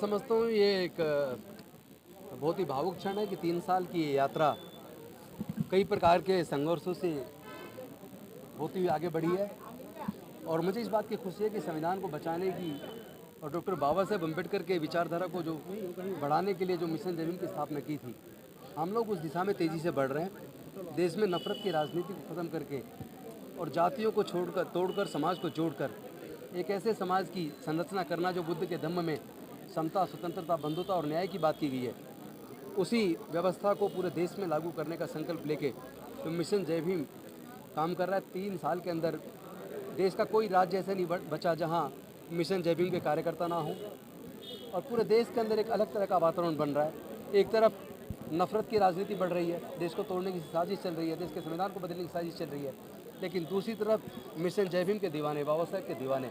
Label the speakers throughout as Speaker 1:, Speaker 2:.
Speaker 1: समझता हूँ ये एक बहुत ही भावुक क्षण है कि 3 साल की ये यात्रा कई प्रकार के संघर्षों से बहुत ही आगे बढ़ी है। और मुझे इस बात की खुशी है कि संविधान को बचाने की और डॉक्टर बाबा साहेब अम्बेडकर के विचारधारा को जो बढ़ाने के लिए जो मिशन जय भीम की स्थापना की थी, हम लोग उस दिशा में तेज़ी से बढ़ रहे हैं। देश में नफरत की राजनीति को ख़त्म करके और जातियों को तोड़कर समाज को जोड़कर एक ऐसे समाज की संरचना करना जो बुद्ध के धम्म में समता, स्वतंत्रता, बंधुता और न्याय की बात की गई है, उसी व्यवस्था को पूरे देश में लागू करने का संकल्प लेके तो मिशन जय भीम काम कर रहा है। 3 साल के अंदर देश का कोई राज्य ऐसा नहीं बचा जहां मिशन जय भीम के कार्यकर्ता ना हो, और पूरे देश के अंदर एक अलग तरह का वातावरण बन रहा है। एक तरफ नफरत की राजनीति बढ़ रही है, देश को तोड़ने की साजिश चल रही है, देश के संविधान को बदलने की साजिश चल रही है, लेकिन दूसरी तरफ मिशन जय भीम के दीवाने, बाबा साहेब के दीवाने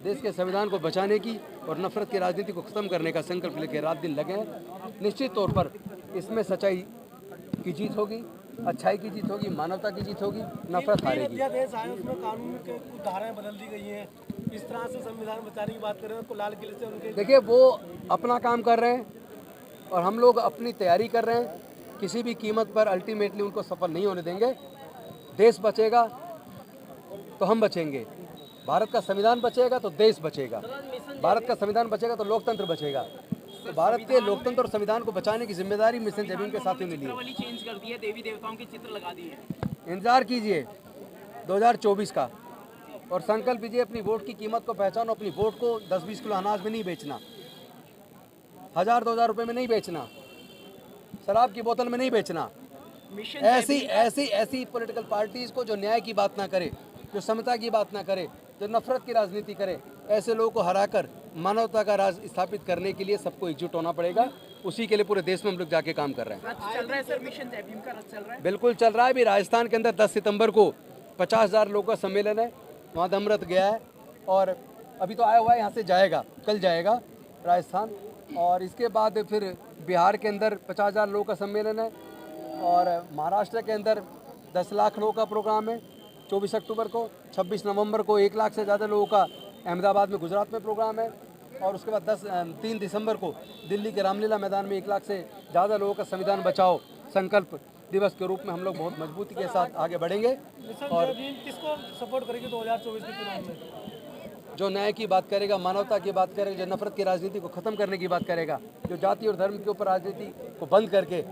Speaker 1: देश के संविधान को बचाने की और नफरत की राजनीति को ख़त्म करने का संकल्प लेकर रात दिन लगे हैं। निश्चित तौर पर इसमें सच्चाई की जीत होगी, अच्छाई की जीत होगी, मानवता की जीत होगी, नफरत हारेगी।
Speaker 2: देश आए उसमें कानून के कुछ धाराएं बदल दी गई हैं, इस तरह से संविधान बचाने की बात कर रहे हैं, तो लाल किले से उनके
Speaker 1: देखिए वो अपना काम कर रहे हैं और हम लोग अपनी तैयारी कर रहे हैं। किसी भी कीमत पर अल्टीमेटली उनको सफल नहीं होने देंगे। देश बचेगा तो हम बचेंगे, भारत का संविधान बचेगा तो देश बचेगा, भारत का संविधान बचेगा तो लोकतंत्र बचेगा। तो भारत के लोकतंत्र और संविधान को बचाने की जिम्मेदारी मिशन जय भीम के साथियों ने ली है।
Speaker 3: चेंज कर दी है, देवी देवताओं के चित्र लगा दिए।
Speaker 1: इंतजार कीजिए 2024 का और संकल्प कीजिए अपनी वोट की कीमत को पहचानो। अपनी वोट को 10-20 किलो अनाज में नहीं बेचना, 1000-2000 रुपये में नहीं बेचना, शराब की बोतल में नहीं बेचना। ऐसी पॉलिटिकल पार्टीज को जो न्याय की बात ना करे, जो समता की बात ना करे, जो नफरत की राजनीति करे, ऐसे लोगों को हराकर मानवता का राज स्थापित करने के लिए सबको एकजुट होना पड़ेगा। उसी के लिए पूरे देश में हम लोग जाके काम कर रहे हैं।
Speaker 3: चल रहा है सर, मिशन जय भीम का रथ चल रहा है।
Speaker 1: बिल्कुल चल रहा है। अभी राजस्थान के अंदर 10 सितंबर को 50,000 लोगों का सम्मेलन है, वहाँ दमरथ गया है और अभी तो आया हुआ है, यहाँ से जाएगा, कल जाएगा राजस्थान। और इसके बाद फिर बिहार के अंदर 50,000 लोगों का सम्मेलन है और महाराष्ट्र के अंदर 10 लाख लोगों का प्रोग्राम है 24 अक्टूबर को। 26 नवंबर को 1 लाख से ज़्यादा लोगों का अहमदाबाद में, गुजरात में प्रोग्राम है। और उसके बाद 3 दिसंबर को दिल्ली के रामलीला मैदान में 1 लाख से ज़्यादा लोगों का संविधान बचाओ संकल्प दिवस के रूप में हम लोग बहुत मजबूती के साथ आगे बढ़ेंगे। और
Speaker 2: किसको सपोर्ट करेंगे 2024 के चुनाव में?
Speaker 1: जो न्याय की बात करेगा, मानवता की बात करेगा, जो नफरत की राजनीति को ख़त्म करने की बात करेगा, जो जाति और धर्म के ऊपर राजनीति को बंद करके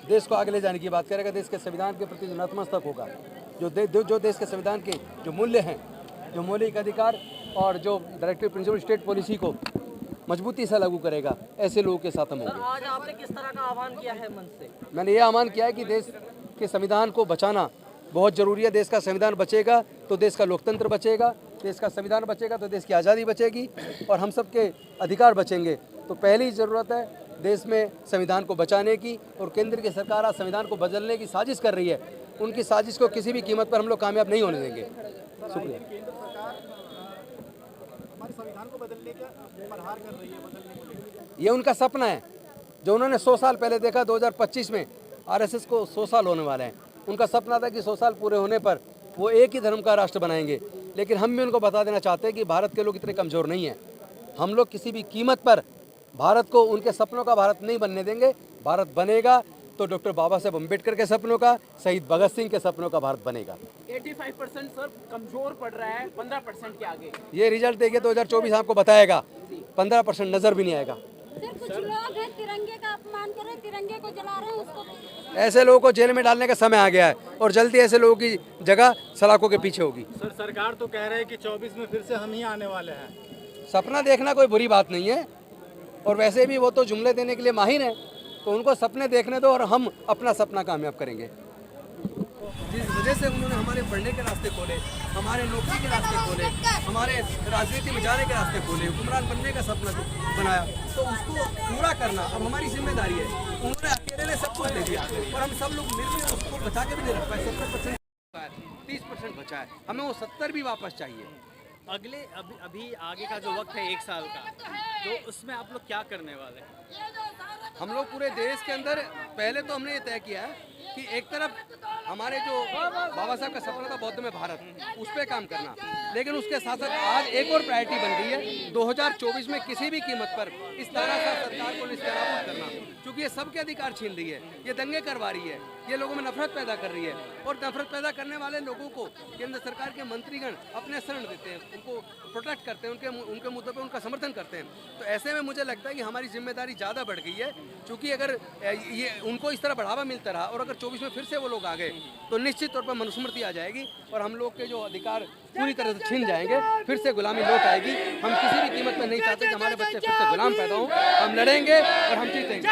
Speaker 1: देश को आगे ले जाने की बात करेगा, देश के संविधान के प्रति जो नतमस्तक होगा, जो देश के संविधान के जो मूल्य हैं, जो मौलिक अधिकार और जो डायरेक्टिव प्रिंसिपल स्टेट पॉलिसी को मजबूती से लागू करेगा, ऐसे लोगों के साथ हम होंगे।
Speaker 3: आज आपने किस तरह का आह्वान किया है मन से?
Speaker 1: मैंने ये आह्वान किया है कि देश के संविधान को बचाना बहुत ज़रूरी है। देश का संविधान बचेगा तो देश का लोकतंत्र बचेगा, देश का संविधान बचेगा तो देश की आज़ादी बचेगी और हम सब के अधिकार बचेंगे। तो पहली ज़रूरत है देश में संविधान को बचाने की, और केंद्र की सरकार आज संविधान को बदलने की साजिश कर रही है। उनकी साजिश को किसी भी कीमत पर हम लोग कामयाब नहीं होने देंगे। शुक्रिया।
Speaker 2: संविधान को बदलने का प्रहार कर रही है, बदलने को लेकर
Speaker 1: ये उनका सपना है जो उन्होंने 100 साल पहले देखा। 2025 में आरएसएस को 100 साल होने वाले हैं। उनका सपना था कि 100 साल पूरे होने पर वो एक ही धर्म का राष्ट्र बनाएंगे, लेकिन हम भी उनको बता देना चाहते हैं कि भारत के लोग इतने कमज़ोर नहीं हैं। हम लोग किसी भी कीमत पर भारत को, उनके सपनों का भारत नहीं बनने देंगे। भारत बनेगा तो डॉक्टर बाबा साहेब अम्बेडकर के सपनों का, शहीद भगत सिंह के सपनों का भारत बनेगा।
Speaker 3: 85% सर कमजोर पड़ रहा है 15% के आगे।
Speaker 1: ये रिजल्ट देखिए 2024 आपको बताएगा, 15% नज़र भी नहीं आएगा।
Speaker 4: कुछ लोग हैं तिरंगे का अपमान कर रहे हैं, तिरंगे को जला रहे हैं, उसको
Speaker 1: ऐसे लोगों को जेल में डालने का समय आ गया है और जल्दी ऐसे लोगों की जगह सलाखों के पीछे होगी।
Speaker 2: सर, सरकार तो कह रहे हैं कि 24 में फिर से हम ही आने वाले हैं।
Speaker 1: सपना देखना कोई बुरी बात नहीं है, और वैसे भी वो तो जुमले देने के लिए माहिर हैं, तो उनको सपने देखने दो और हम अपना सपना कामयाब करेंगे। जिस वजह से उन्होंने हमारे पढ़ने के रास्ते खोले, हमारे नौकरी के रास्ते खोले, हमारे राजनीति में जाने के रास्ते खोले, हुक्मरान बनने का सपना बनाया, तो उसको पूरा करना अब हमारी जिम्मेदारी है। उन्होंने अकेले ने सब कुछ दे दिया और हम सब लोग मिलकर उसको बचा के भी नहीं रख पाए। 70% 30% बचा है, हमें वो 70 भी वापस चाहिए।
Speaker 5: अगले अभी आगे का जो वक्त है 1 साल का, तो उसमें आप लोग क्या करने वाले हैं?
Speaker 1: हम लोग पूरे देश के अंदर पहले तो हमने ये तय किया है कि एक तरफ हमारे जो बाबा साहब का सपना था बौद्ध में भारत, उस पर काम करना, लेकिन उसके साथ साथ आज एक और प्रायोरिटी बन गई है 2024 में किसी भी कीमत पर इस तरह से सरकार को निस्तेनाबूद करना, क्योंकि ये सबके अधिकार छीन रही है, ये दंगे करवा रही है, ये लोगों में नफरत पैदा कर रही है, और नफरत पैदा करने वाले लोगों को केंद्र सरकार के मंत्रीगण अपने शरण देते हैं, उनको प्रोटेक्ट करते हैं, उनके मुद्दों पर उनका समर्थन करते हैं। तो ऐसे में मुझे लगता है कि हमारी जिम्मेदारी ज़्यादा बढ़ गई है, क्योंकि अगर ये उनको इस तरह बढ़ावा मिलता रहा और अगर 24 में फिर से वो लोग आ गए तो निश्चित तौर पर मनुस्मृति आ जाएगी और हम लोग के जो अधिकार पूरी तरह से छिन जाएंगे, फिर से गुलामी लौट आएगी। हम किसी भी कीमत पर नहीं चाहते कि हमारे बच्चे फिर से गुलाम पैदा हों, हम लड़ेंगे और हम जीतेंगे।